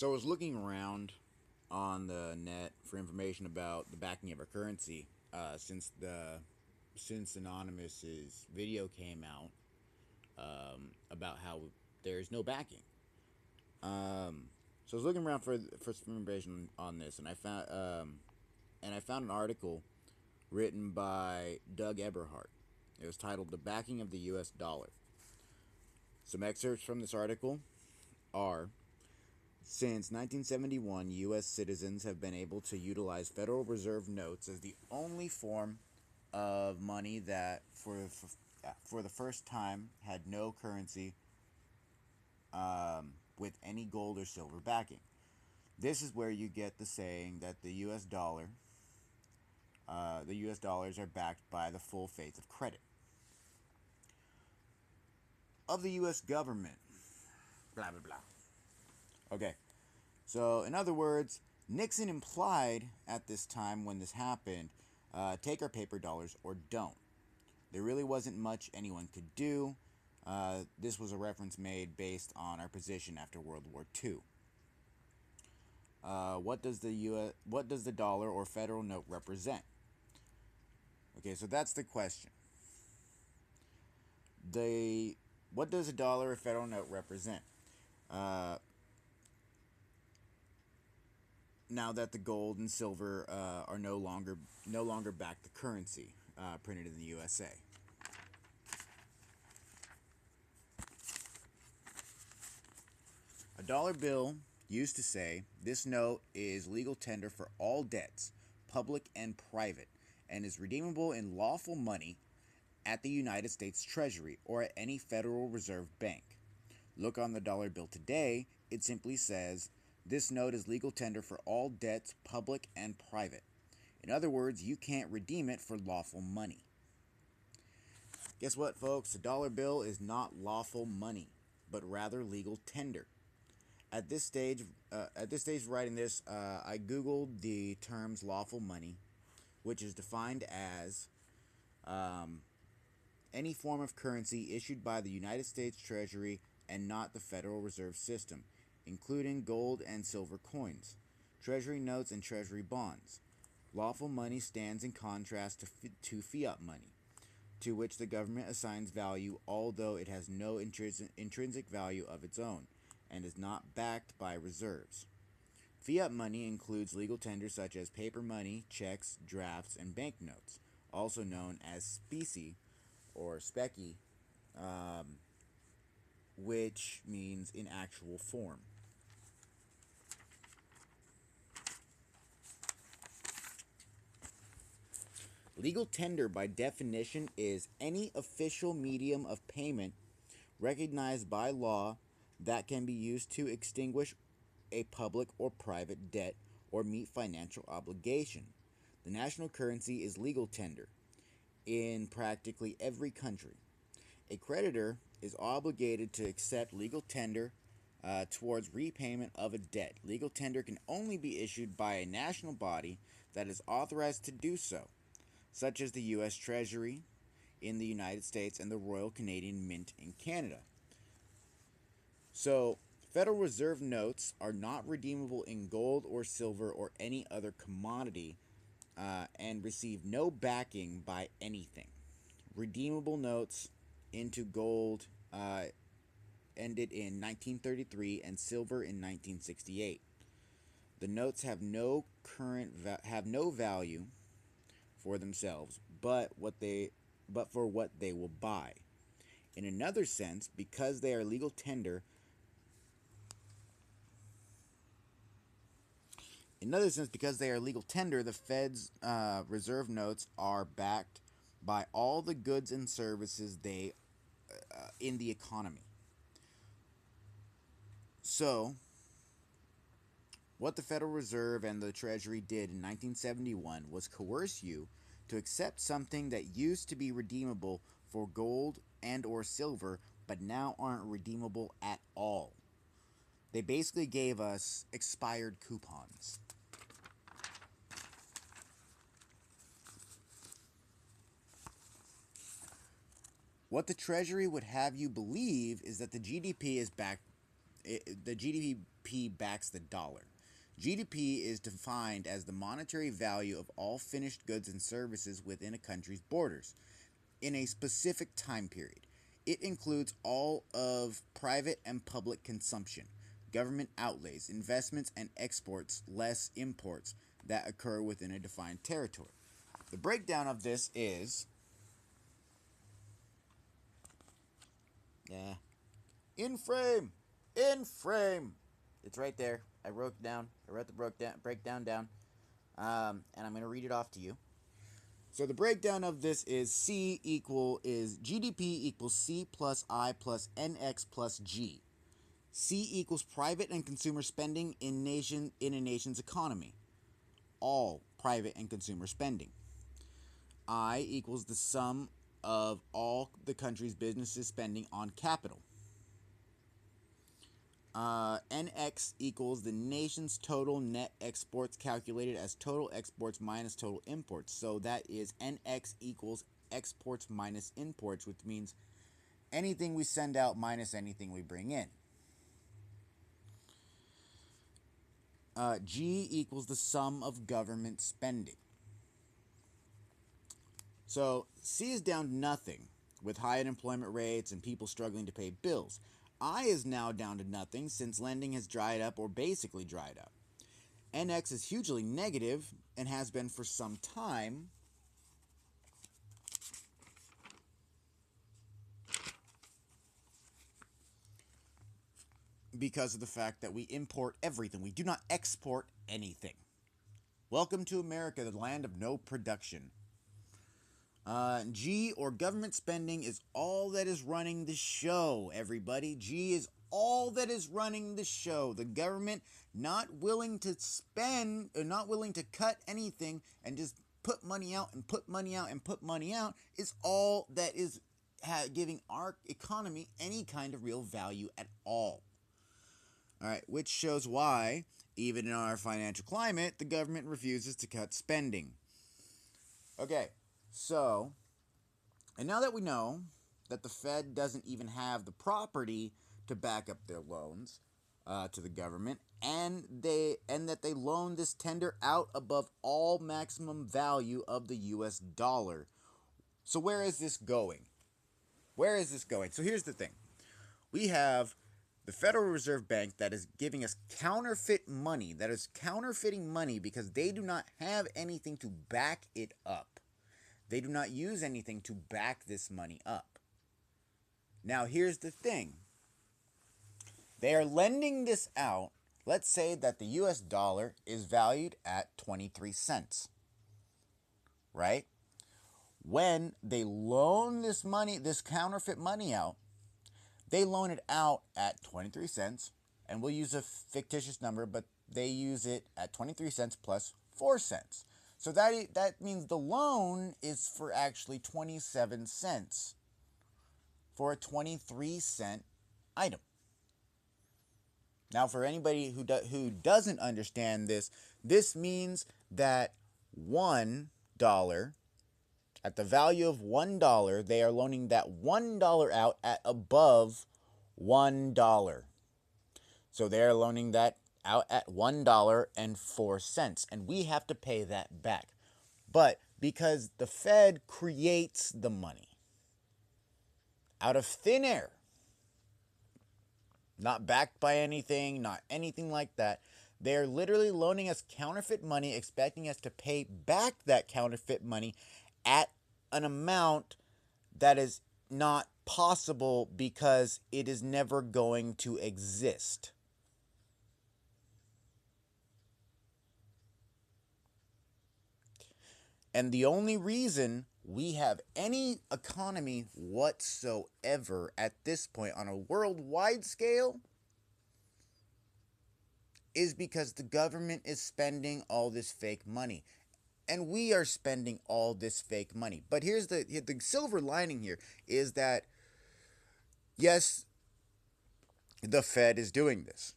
So I was looking around on the net for information about the backing of our currency since Anonymous's video came out about how there's no backing. So I was looking around for some information on this, and I found an article written by Doug Eberhardt. It was titled "The Backing of the U.S. Dollar." Some excerpts from this article are: since 1971, U.S. citizens have been able to utilize Federal Reserve notes as the only form of money that, for the first time, had no currency with any gold or silver backing. This is where you get the saying that the U.S. dollars are backed by the full faith of credit of the U.S. government. Blah blah blah. Okay, so in other words, Nixon implied at this time when this happened, take our paper dollars or don't. There really wasn't much anyone could do. This was a reference made based on our position after World War II. What does the dollar or federal note represent? Okay, so that's the question. The What does a dollar or federal note represent? Uh, Now that the gold and silver are no longer back the currency printed in the USA. A dollar bill used to say, "This note is legal tender for all debts, public and private, and is redeemable in lawful money at the United States Treasury or at any Federal Reserve Bank." Look on the dollar bill today, it simply says, "This note is legal tender for all debts, public and private." In other words, you can't redeem it for lawful money. Guess what, folks? A dollar bill is not lawful money, but rather legal tender. At this stage of writing this, I googled the terms lawful money, which is defined as um, any form of currency issued by the United States Treasury and not the Federal Reserve System, including gold and silver coins, Treasury notes, and Treasury bonds. Lawful money stands in contrast to fiat money, to which the government assigns value although it has no intrinsic value of its own and is not backed by reserves. Fiat money includes legal tender such as paper money, checks, drafts, and banknotes, also known as specie or specie, um, which means in actual form. Legal tender, by definition, is any official medium of payment recognized by law that can be used to extinguish a public or private debt or meet financial obligation. The national currency is legal tender in practically every country. A creditor is obligated to accept legal tender towards repayment of a debt. Legal tender can only be issued by a national body that is authorized to do so, such as the U.S. Treasury in the United States and the Royal Canadian Mint in Canada. So, Federal Reserve notes are not redeemable in gold or silver or any other commodity and receive no backing by anything. Redeemable notes into gold ended in 1933 and silver in 1968. The notes have no value for themselves, but for what they will buy. In another sense, because they are legal tender, the Fed's reserve notes are backed by all the goods and services they in the economy. So, what the Federal Reserve and the Treasury did in 1971 was coerce you to accept something that used to be redeemable for gold and or silver but now aren't redeemable at all. They basically gave us expired coupons. What the Treasury would have you believe is that the GDP is backed the GDP backs the dollar. GDP is defined as the monetary value of all finished goods and services within a country's borders in a specific time period. It includes all of private and public consumption, government outlays, investments, and exports, less imports that occur within a defined territory. The breakdown of this is in frame. In frame. It's right there. I wrote the breakdown down. And I'm going to read it off to you. So the breakdown of this is GDP equals C plus I plus NX plus G. C equals private and consumer spending in a nation's economy. All private and consumer spending. I equals the sum of all the country's businesses spending on capital. NX equals the nation's total net exports calculated as total exports minus total imports. So that is NX equals exports minus imports, which means anything we send out minus anything we bring in. G equals the sum of government spending. So C is down to nothing with high unemployment rates and people struggling to pay bills. I is now down to nothing since lending has dried up or basically dried up. NX is hugely negative and has been for some time. Because of the fact that we import everything. We do not export anything. Welcome to America, the land of no production. G, or government spending, is all that is running the show, everybody. G is all that is running the show. The government not willing to spend, or not willing to cut anything and just put money out and put money out and put money out is all that is giving our economy any kind of real value at all. All right, which shows why, even in our financial climate, the government refuses to cut spending. Okay. So, and now that we know that the Fed doesn't even have the property to back up their loans to the government, and that they loan this tender out above all maximum value of the U.S. dollar. So where is this going? Where is this going? So here's the thing. We have the Federal Reserve Bank that is giving us counterfeit money, that is counterfeiting money because they do not have anything to back it up. They do not use anything to back this money up. Now, here's the thing. They are lending this out. Let's say that the US dollar is valued at 23 cents. Right? When they loan this money, this counterfeit money out, they loan it out at 23 cents. And we'll use a fictitious number, but they use it at 23 cents plus 4 cents. So that means the loan is for actually 27 cents for a 23-cent item. Now, for anybody who doesn't understand this, this means that $1, at the value of $1, they are loaning that $1 out at above $1. So they are loaning that out at $1.04, and we have to pay that back. But because the Fed creates the money out of thin air, not backed by anything, not anything like that, they're literally loaning us counterfeit money, expecting us to pay back that counterfeit money at an amount that is not possible because it is never going to exist. And the only reason we have any economy whatsoever at this point on a worldwide scale is because the government is spending all this fake money. And we are spending all this fake money. But here's the silver lining here is that, yes, the Fed is doing this.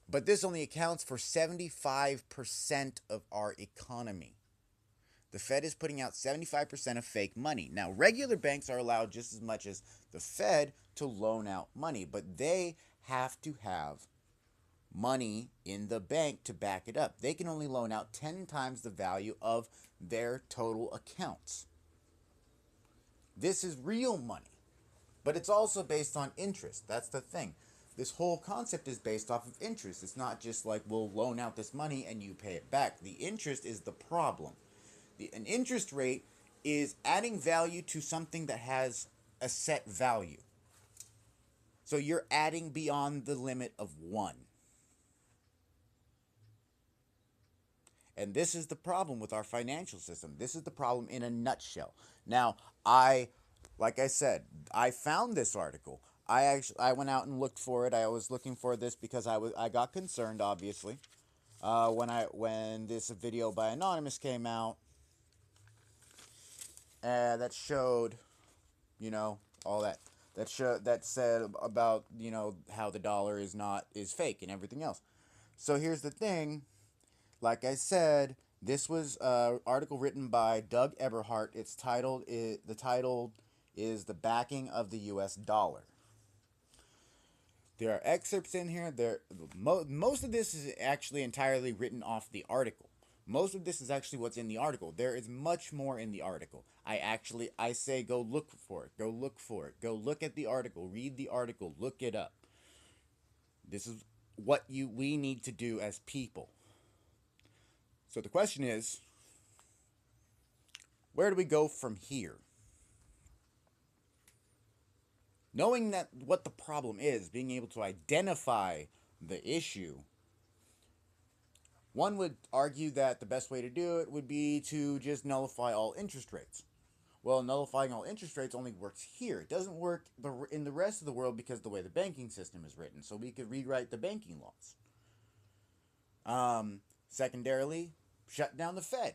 But this only accounts for 75% of our economy. The Fed is putting out 75% of fake money. Now, regular banks are allowed just as much as the Fed to loan out money, but they have to have money in the bank to back it up. They can only loan out 10 times the value of their total accounts. This is real money, but it's also based on interest. That's the thing. This whole concept is based off of interest. It's not just like we'll loan out this money and you pay it back. The interest is the problem. An interest rate is adding value to something that has a set value. So you're adding beyond the limit of 1. And this is the problem with our financial system. This is the problem in a nutshell. Now, like I said, I found this article. I went out and looked for it. I was looking for this because I got concerned, obviously, when this video by Anonymous came out, that showed, all that said about how the dollar is fake and everything else. So here's the thing. Like I said, this was an article written by Doug Eberhardt. The title is "The Backing of the U.S. Dollar." There are excerpts in here. Most of this is actually entirely written off the article. Most of this is actually what's in the article. There is much more in the article. I say go look for it. Go look for it. Go look at the article. Read the article. Look it up. This is what we need to do as people. So the question is, where do we go from here? Knowing that what the problem is, being able to identify the issue, one would argue that the best way to do it would be to just nullify all interest rates. Well, nullifying all interest rates only works here. It doesn't work in the rest of the world because of the way the banking system is written. So we could rewrite the banking laws. Secondarily, shut down the Fed.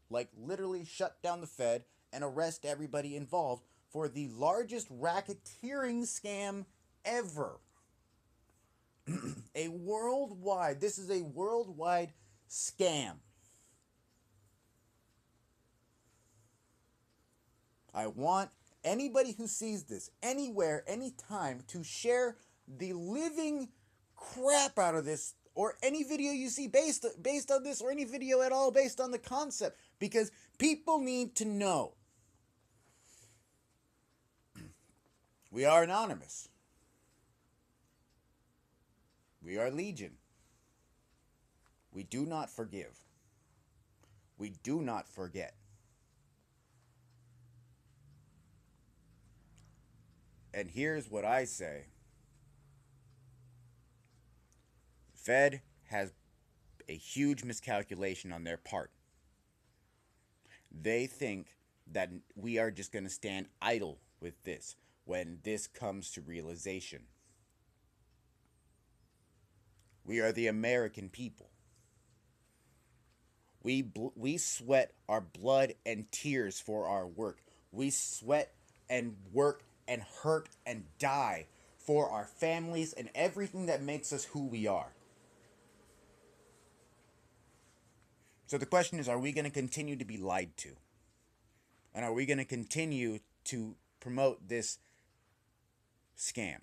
Like, literally shut down the Fed and arrest everybody involved for the largest racketeering scam ever. This is a worldwide scam. I want anybody who sees this, anywhere, anytime, to share the living crap out of this, or any video you see based on this, or any video at all based on the concept, because people need to know. We are anonymous. We are legion. We do not forgive. We do not forget. And here's what I say. Fed has a huge miscalculation on their part. They think that we are just going to stand idle with this when this comes to realization. We are the American people. We sweat our blood and tears for our work. We sweat and work and hurt and die for our families and everything that makes us who we are. So the question is, are we going to continue to be lied to? And are we going to continue to promote this scam?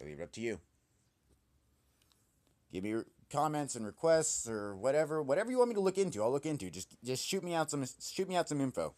I'll leave it up to you. Give me your comments and requests or whatever you want me to look into. I'll look into. Just shoot me out some info.